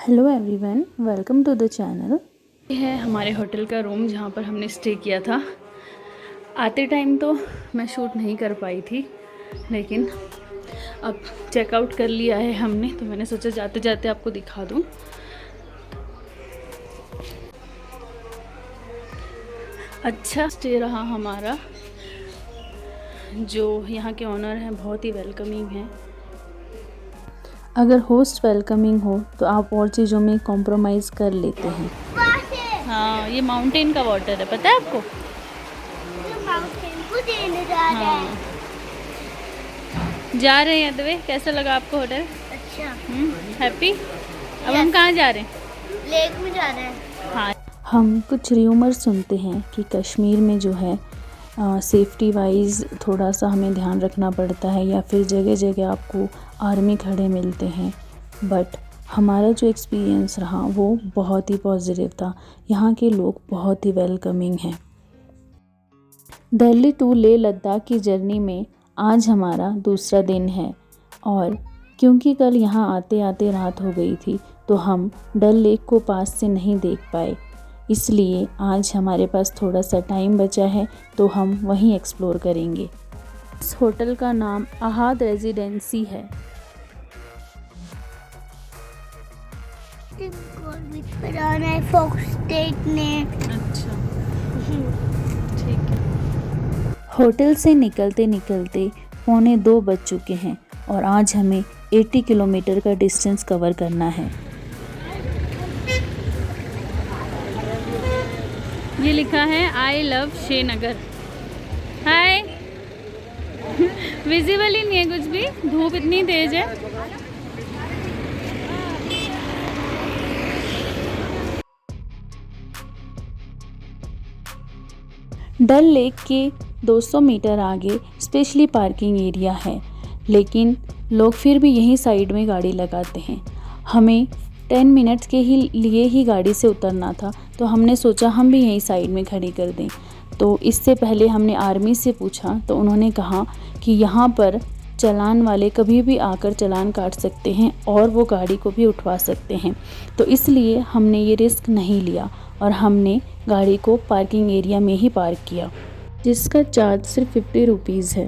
Hello everyone, welcome to the channel. ये है हमारे होटल का रूम जहाँ पर हमने स्टे किया था। आते टाइम तो मैं शूट नहीं कर पाई थी, लेकिन अब चेकआउट कर लिया है हमने, तो मैंने सोचा जाते जाते आपको दिखा दूँ। अच्छा स्टे रहा हमारा। जो यहाँ के ऑनर हैं बहुत ही वेलकमिंग हैं। अगर होस्ट वेलकमिंग हो तो आप और चीज़ों में कॉम्प्रोमाइज़ कर लेते हैं। हाँ, ये माउंटेन का वाटर है, पता है आपको? माउंटेन को देने जा रहे हैं। जा रहे हैं अदवे। कैसा लगा आपको होटल? अच्छा, हैप्पी? अब हम कहाँ जा रहे हैं? लेक में जा रहे हैं। हाँ, हम कुछ र्यूमर सुनते हैं कि कश्मीर में जो है सेफ्टी वाइज थोड़ा सा हमें ध्यान रखना पड़ता है, या फिर जगह जगह आपको आर्मी खड़े मिलते हैं। बट हमारा जो एक्सपीरियंस रहा वो बहुत ही पॉजिटिव था। यहाँ के लोग बहुत ही वेलकमिंग हैं। दिल्ली टू लेह लद्दाख की जर्नी में आज हमारा दूसरा दिन है, और क्योंकि कल यहाँ आते आते रात हो गई थी तो हम डल लेक को पास से नहीं देख पाए, इसलिए आज हमारे पास थोड़ा सा टाइम बचा है तो हम वहीं एक्सप्लोर करेंगे। इस होटल का नाम अहाद रेजिडेंसी है। अच्छा, ठीक है। होटल से निकलते निकलते 1:45 बज चुके हैं और आज हमें 80 किलोमीटर का डिस्टेंस कवर करना है। ये लिखा है I love Srinagar. Hi. Visible ही नहीं है कुछ भी, धूप इतनी तेज है। डल लेक के 200 मीटर आगे स्पेशली पार्किंग एरिया है, लेकिन लोग फिर भी यहीं साइड में गाड़ी लगाते हैं। हमें 10 मिनट्स के लिए ही गाड़ी से उतरना था, तो हमने सोचा हम भी यहीं साइड में खड़ी कर दें। तो इससे पहले हमने आर्मी से पूछा तो उन्होंने कहा कि यहाँ पर चालान वाले कभी भी आकर चालान काट सकते हैं और वो गाड़ी को भी उठवा सकते हैं। तो इसलिए हमने ये रिस्क नहीं लिया और हमने गाड़ी को पार्किंग एरिया में ही पार्क किया, जिसका चार्ज सिर्फ 50 रुपीज़ है।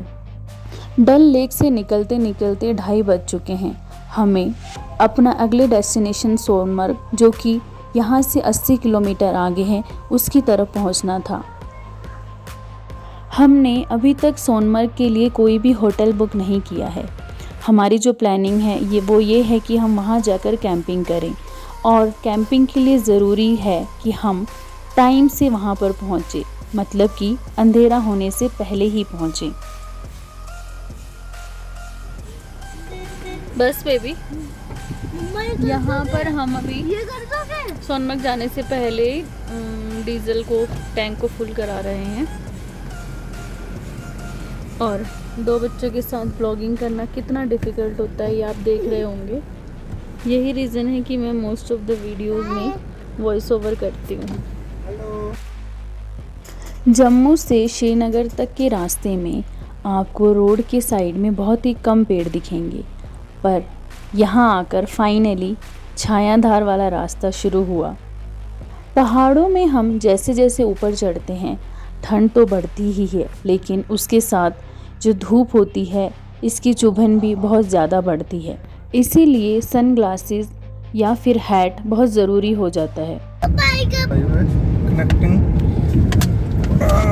डल लेक से निकलते निकलते 2:30 बज चुके हैं। हमें अपना अगले डेस्टिनेशन सोनमर्ग, जो कि यहाँ से 80 किलोमीटर आगे है, उसकी तरफ पहुँचना था। हमने अभी तक सोनमर्ग के लिए कोई भी होटल बुक नहीं किया है। हमारी जो प्लानिंग है ये है कि हम वहाँ जाकर कैंपिंग करें, और कैंपिंग के लिए ज़रूरी है कि हम टाइम से वहाँ पर पहुँचे, मतलब कि अंधेरा होने से पहले ही पहुँचें। बस बेबी, यहाँ पर हम अभी सोनमर्ग जाने से पहले डीजल को टैंक को फुल करा रहे हैं। और 2 बच्चों के साथ ब्लॉगिंग करना कितना डिफ़िकल्ट होता है ये आप देख रहे होंगे। यही रीज़न है कि मैं मोस्ट ऑफ द वीडियोस में वॉइस ओवर करती हूँ। जम्मू से श्रीनगर तक के रास्ते में आपको रोड के साइड में बहुत ही कम पेड़ दिखेंगे, पर यहाँ आकर फाइनली छायादार वाला रास्ता शुरू हुआ। पहाड़ों में हम जैसे जैसे ऊपर चढ़ते हैं ठंड तो बढ़ती ही है, लेकिन उसके साथ जो धूप होती है इसकी चुभन भी बहुत ज़्यादा बढ़ती है। इसीलिए सन ग्लासेस या फिर हैट बहुत ज़रूरी हो जाता है।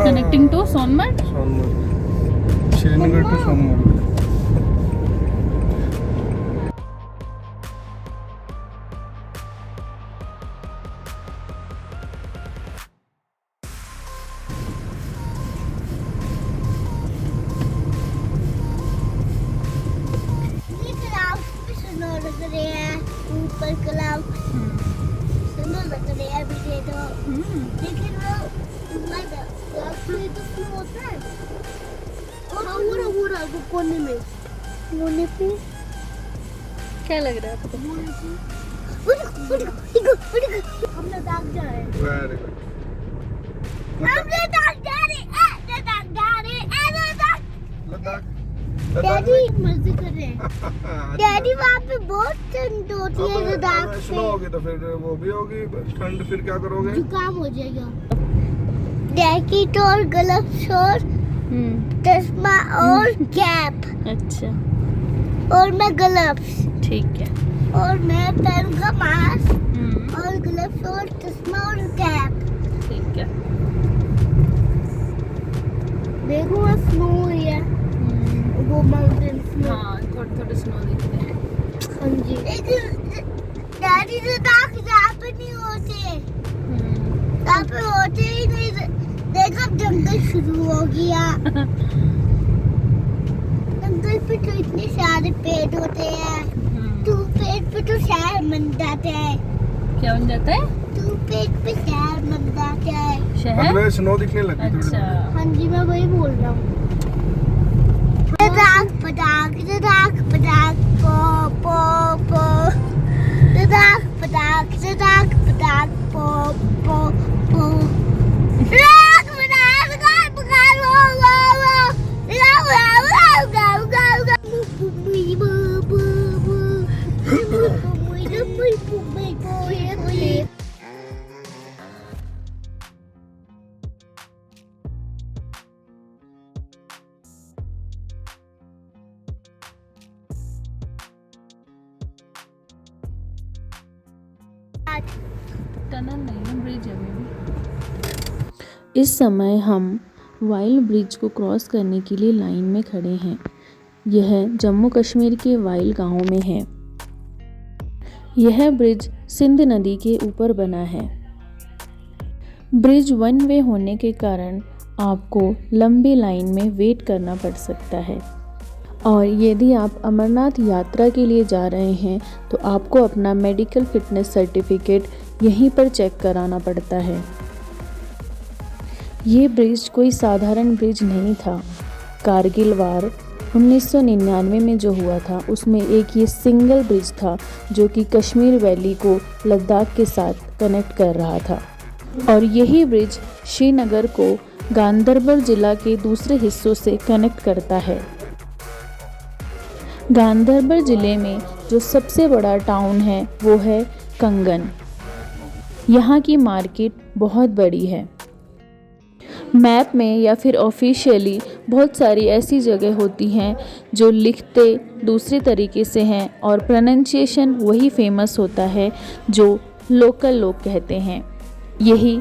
Connecting to Sonmarg. Srinagar to Sonmarg. ऊपर क्लाउड सुंदर लग रहे हैं अभी ये तो, लेकिन वो तो क्यों होता है? और वो कोने पे क्या लग रहा है आपको? हम लद्दाख जा रहे हैं। Very good. हम लद्दाख जा रहे हैं। लद्दाख। डैडी मजे कर रहे हैं। डैडी वहाँ पे बहुत ठंड होती है लद्दाख में। स्नो होगी तो फिर वो भी होगी ठंड, फिर क्या करोगे? जुकाम हो जाएगा। जैकेट और ग्लव्स और चश्मा और कैप। अच्छा और मैं ग्लव्स ठीक है। और मैं पहनूंगा मास्क और ग्लव्स और चश्मा और कैप। ठीक है। देखो वहाँ स्नो है, वो माउंटेन्स में। हाँ थोड़े थोड़े स्नो दिखते हैं। हाँ जी। डैडी लद्दाख यहाँ पे नहीं होते, यहाँ पे होते ही नहीं। देखो जंगल शुरू हो गया। जंगल पे तो इतने सारे पेड़ होते हैं। तो पेड़ पे तो शहर बन जाते हैं। क्या बन जाता है? तो पेड़ पे शहर बन जाता है। शहर? स्नो दिखने लगी थोड़ी। अच्छा हाँ जी मैं वही बोल रहा हूँ। लद्दाख पटाख लद्दाख पटाख पो पो पो लद्दाख पटाख पो पो पो लद्दाख पटाख पटाख वो टनल नहीं है, ब्रिज है बेबी। इस समय हम वाइल्ड ब्रिज को क्रॉस करने के लिए लाइन में खड़े हैं। यह जम्मू कश्मीर के वाइल्ड गांव में है। यह ब्रिज सिंध नदी के ऊपर बना है। ब्रिज वन वे होने के कारण आपको लंबी लाइन में वेट करना पड़ सकता है। और यदि आप अमरनाथ यात्रा के लिए जा रहे हैं तो आपको अपना मेडिकल फिटनेस सर्टिफिकेट यहीं पर चेक कराना पड़ता है। ये ब्रिज कोई साधारण ब्रिज नहीं था। कारगिल वार 1999 में जो हुआ था उसमें एक ये सिंगल ब्रिज था जो कि कश्मीर वैली को लद्दाख के साथ कनेक्ट कर रहा था। और यही ब्रिज श्रीनगर को गांदरबल जिला के दूसरे हिस्सों से कनेक्ट करता है। गांदरबल ज़िले में जो सबसे बड़ा टाउन है वो है कंगन। यहाँ की मार्केट बहुत बड़ी है। मैप में या फिर ऑफिशियली बहुत सारी ऐसी जगह होती हैं जो लिखते दूसरे तरीके से हैं और प्रोनंसिएशन वही फेमस होता है जो लोकल लोग कहते हैं। यही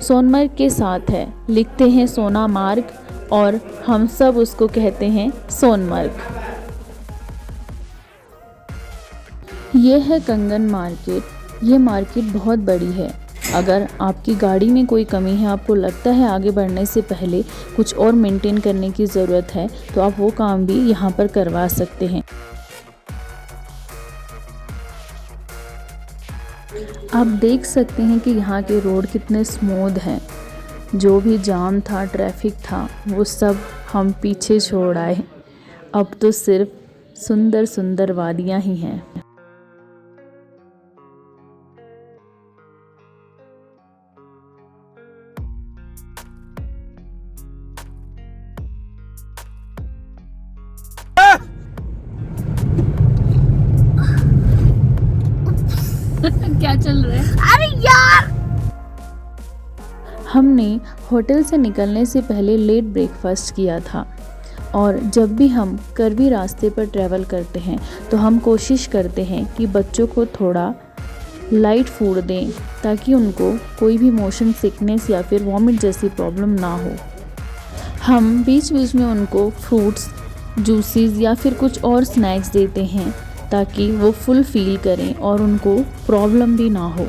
सोनमर्ग के साथ है, लिखते हैं सोना मार्ग और हम सब उसको कहते हैं सोनमर्ग। ये है कंगन मार्केट। ये मार्केट बहुत बड़ी है। अगर आपकी गाड़ी में कोई कमी है, आपको लगता है आगे बढ़ने से पहले कुछ और मेंटेन करने की ज़रूरत है, तो आप वो काम भी यहाँ पर करवा सकते हैं। आप देख सकते हैं कि यहाँ के रोड कितने स्मूथ हैं। जो भी जाम था, ट्रैफिक था, वो सब हम पीछे छोड़ आए। अब तो सिर्फ सुंदर सुंदर वादियाँ ही हैं। क्या चल रहा है? अरे यार हमने होटल से निकलने से पहले लेट ब्रेकफास्ट किया था। और जब भी हम करवी रास्ते पर ट्रैवल करते हैं तो हम कोशिश करते हैं कि बच्चों को थोड़ा लाइट फूड दें ताकि उनको कोई भी मोशन सिकनेस या फिर वॉमिट जैसी प्रॉब्लम ना हो। हम बीच बीच में उनको फ्रूट्स, जूसेस या फिर कुछ और स्नैक्स देते हैं ताकि वो फुल फील करें और उनको प्रॉब्लम भी ना हो।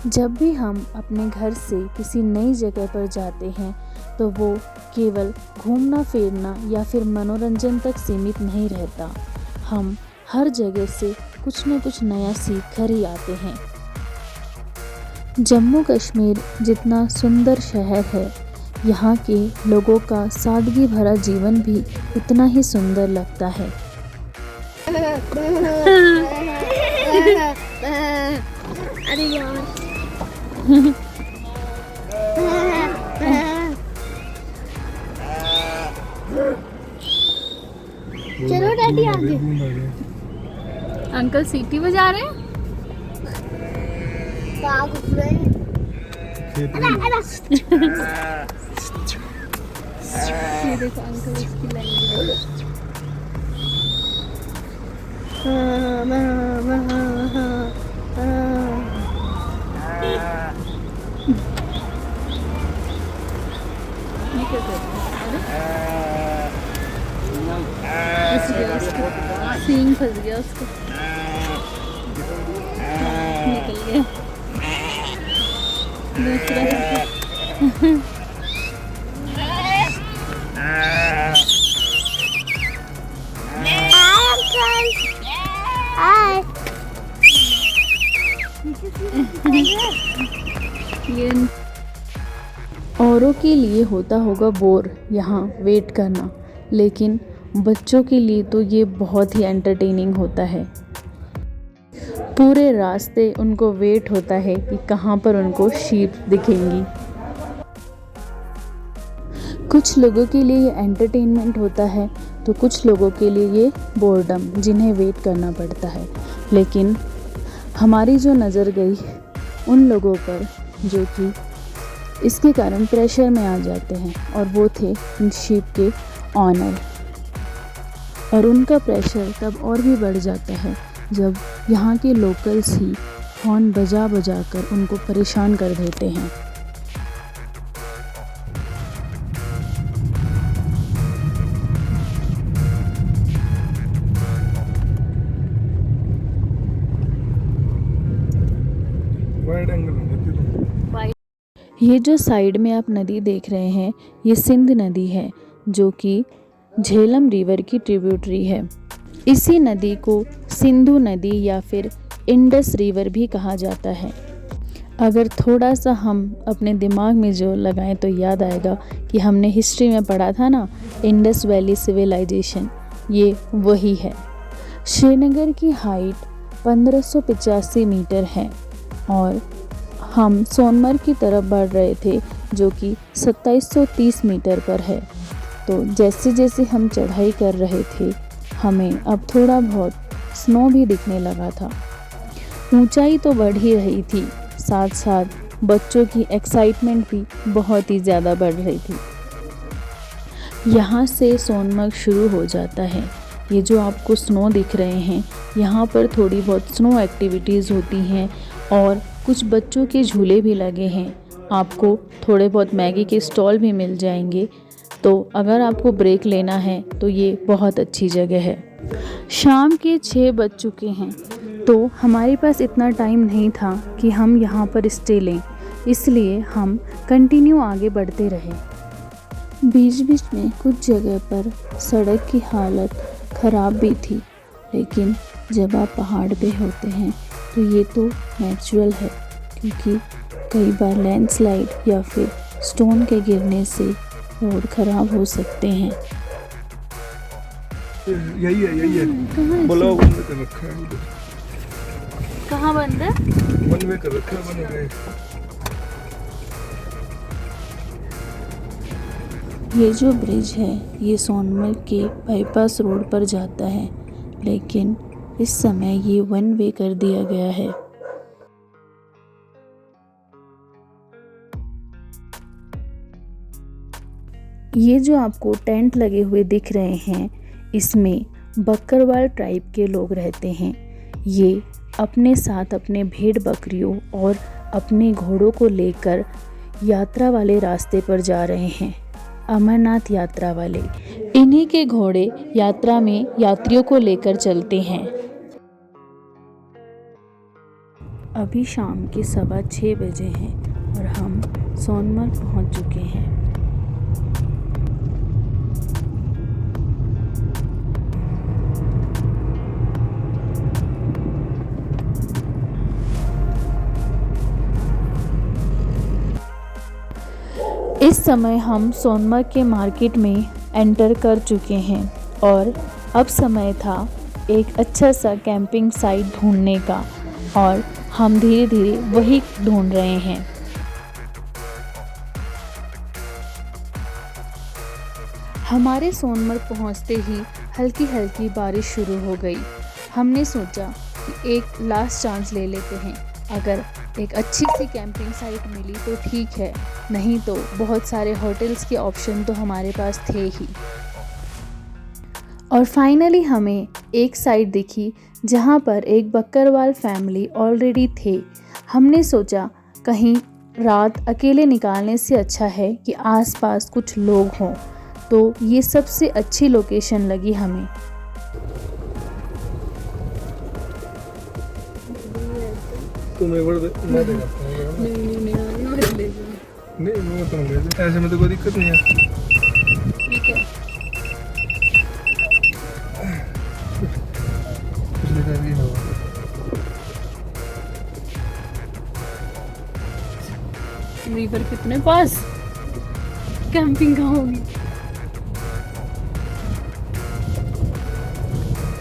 जब भी हम अपने घर से किसी नई जगह पर जाते हैं तो वो केवल घूमना फिरना या फिर मनोरंजन तक सीमित नहीं रहता। हम हर जगह से कुछ न कुछ नया सीख कर ही आते हैं। जम्मू कश्मीर जितना सुंदर शहर है, यहाँ के लोगों का सादगी भरा जीवन भी उतना ही सुंदर लगता है। अरे यार चलो डैडी आगे। अंकल सीटी बजा रहे हैं। ये देखो अंकल इसकी लैंग्वेज। ये क्या कर रहे हैं? सींग फंस गया उसको, निकल गया दूसरा। ये औरों के लिए होता होगा बोर यहाँ वेट करना, लेकिन बच्चों के लिए तो ये बहुत ही एंटरटेनिंग होता है। पूरे रास्ते उनको वेट होता है कि कहाँ पर उनको शीप दिखेंगी। कुछ लोगों के लिए ये एंटरटेनमेंट होता है तो कुछ लोगों के लिए ये बोर्डम, जिन्हें वेट करना पड़ता है। लेकिन हमारी जो नज़र गई उन लोगों पर जो कि इसके कारण प्रेशर में आ जाते हैं, और वो थे इन शीप के ऑनर। और उनका प्रेशर तब और भी बढ़ जाता है जब यहाँ के लोकल्स ही हॉर्न बजा बजा कर उनको परेशान कर देते हैं। वाइड एंगल में देखिए तो। ये जो साइड में आप नदी देख रहे हैं, ये सिंध नदी है, जो कि झेलम रिवर की ट्रिब्यूटरी है। इसी नदी को सिंधु नदी या फिर इंडस रिवर भी कहा जाता है। अगर थोड़ा सा हम अपने दिमाग में जो लगाएं तो याद आएगा कि हमने हिस्ट्री में पढ़ा था ना, इंडस वैली सिविलाइजेशन, ये वही है। श्रीनगर की हाइट 1585 मीटर है और हम सोनमर्ग की तरफ बढ़ रहे थे जो कि 2730 मीटर पर है। तो जैसे जैसे हम चढ़ाई कर रहे थे, हमें अब थोड़ा बहुत स्नो भी दिखने लगा था। ऊंचाई तो बढ़ ही रही थी, साथ साथ बच्चों की एक्साइटमेंट भी बहुत ही ज़्यादा बढ़ रही थी। यहाँ से सोनमर्ग शुरू हो जाता है। ये जो आपको स्नो दिख रहे हैं, यहाँ पर थोड़ी बहुत स्नो एक्टिविटीज़ होती हैं और कुछ बच्चों के झूले भी लगे हैं। आपको थोड़े बहुत मैगी के स्टॉल भी मिल जाएंगे, तो अगर आपको ब्रेक लेना है तो ये बहुत अच्छी जगह है। शाम के 6 बज चुके हैं, तो हमारे पास इतना टाइम नहीं था कि हम यहाँ पर स्टे लें, इसलिए हम कंटिन्यू आगे बढ़ते रहे। बीच बीच में कुछ जगह पर सड़क की हालत ख़राब भी थी, लेकिन जब आप पहाड़ पे होते हैं तो ये तो नेचुरल है, क्योंकि कई बार लैंडस्लाइड या फिर स्टोन के गिरने से रोड ख़राब हो सकते हैं। यही है कहाँ बोलो, वन वे कर रखा है, कहाँ बंद है? वन वे कर रखा है, वन वे। ये जो ब्रिज है ये सोनमर्ग के बाईपास रोड पर जाता है, लेकिन इस समय ये वन वे कर दिया गया है। ये जो आपको टेंट लगे हुए दिख रहे हैं, इसमें बकरवाल ट्राइब के लोग रहते हैं। ये अपने साथ अपने भेड़ बकरियों और अपने घोड़ों को लेकर यात्रा वाले रास्ते पर जा रहे हैं, अमरनाथ यात्रा वाले। इन्हीं के घोड़े यात्रा में यात्रियों को लेकर चलते हैं। अभी शाम के 6:15 बजे हैं और हम सोनमर्ग पहुंच चुके हैं। इस समय हम सोनमर्ग के मार्केट में एंटर कर चुके हैं और अब समय था एक अच्छा सा कैंपिंग साइट ढूंढने का और हम धीरे धीरे वही ढूंढ रहे हैं। हमारे सोनमर्ग पहुंचते ही हल्की हल्की बारिश शुरू हो गई। हमने सोचा कि एक लास्ट चांस ले लेते हैं, अगर एक अच्छी सी कैंपिंग साइट मिली तो ठीक है, नहीं तो बहुत सारे होटल्स के ऑप्शन तो हमारे पास थे ही। और फाइनली हमें एक साइट दिखी जहां पर एक बकरवाल फैमिली ऑलरेडी थे। हमने सोचा कहीं रात अकेले निकालने से अच्छा है कि आसपास कुछ लोग हों, तो ये सबसे अच्छी लोकेशन लगी हमें। तुम्हें मैं देगा नहीं वो तो नहीं, ऐसे में तो कोई दिक्कत नहीं है। ठीक है, पिछले टाइम भी हुआ। रिवर कितने पास, कैंपिंग कहाँ होगी।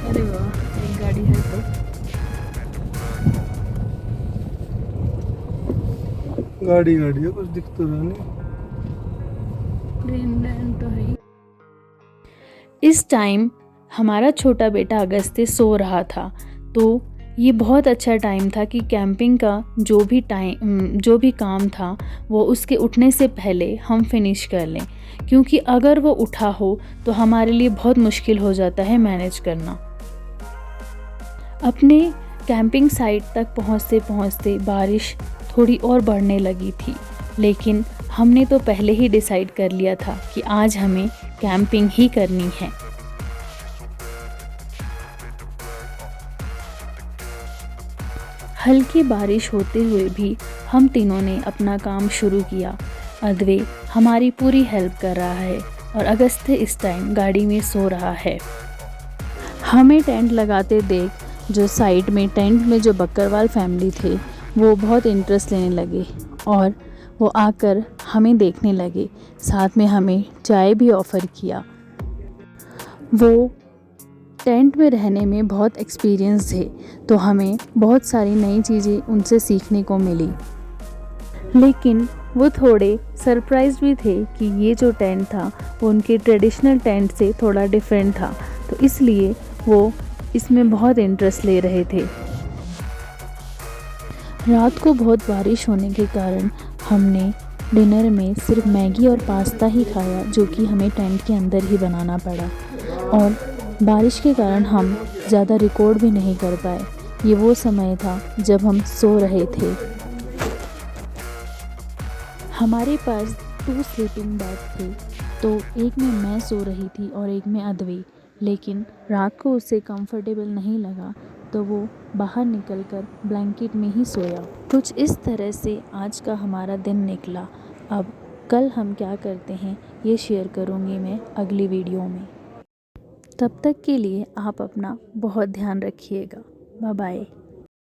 अरे वाह, एक गाड़ी है तो। गाड़ी है, कुछ दिख तो रहा नहीं। ट्रेन तो है ही। इस टाइम हमारा छोटा बेटा अगस्त्य सो रहा था, तो ये बहुत अच्छा टाइम था कि कैंपिंग का जो भी काम था वो उसके उठने से पहले हम फिनिश कर लें, क्योंकि अगर वो उठा हो तो हमारे लिए बहुत मुश्किल हो जाता है मैनेज करना। अपने कैंपिंग साइट तक पहुँचते पहुँचते बारिश थोड़ी और बढ़ने लगी थी, लेकिन हमने तो पहले ही डिसाइड कर लिया था कि आज हमें कैंपिंग ही करनी है। हल्की बारिश होते हुए भी हम तीनों ने अपना काम शुरू किया। अद्वै हमारी पूरी हेल्प कर रहा है और अगस्त्य इस टाइम गाड़ी में सो रहा है। हमें टेंट लगाते देख जो साइड में टेंट में जो बकरवाल फैमिली थे वो बहुत इंटरेस्ट लेने लगे और वो आकर हमें देखने लगे, साथ में हमें चाय भी ऑफ़र किया। वो टेंट में रहने में बहुत एक्सपीरियंस थे, तो हमें बहुत सारी नई चीज़ें उनसे सीखने को मिली। लेकिन वो थोड़े सरप्राइज भी थे कि ये जो टेंट था वो उनके ट्रेडिशनल टेंट से थोड़ा डिफरेंट था, तो इसलिए वो इसमें बहुत इंटरेस्ट ले रहे थे। रात को बहुत बारिश होने के कारण हमने डिनर में सिर्फ मैगी और पास्ता ही खाया, जो कि हमें टेंट के अंदर ही बनाना पड़ा, और बारिश के कारण हम ज़्यादा रिकॉर्ड भी नहीं कर पाए। ये वो समय था जब हम सो रहे थे। हमारे पास 2 स्लीपिंग बैग थे, तो एक में मैं सो रही थी और एक में अद्वै, लेकिन रात को उसे कंफर्टेबल नहीं लगा तो वो बाहर निकलकर ब्लैंकेट में ही सोया। कुछ इस तरह से आज का हमारा दिन निकला। अब कल हम क्या करते हैं ये शेयर करूँगी मैं अगली वीडियो में। तब तक के लिए आप अपना बहुत ध्यान रखिएगा। Bye bye.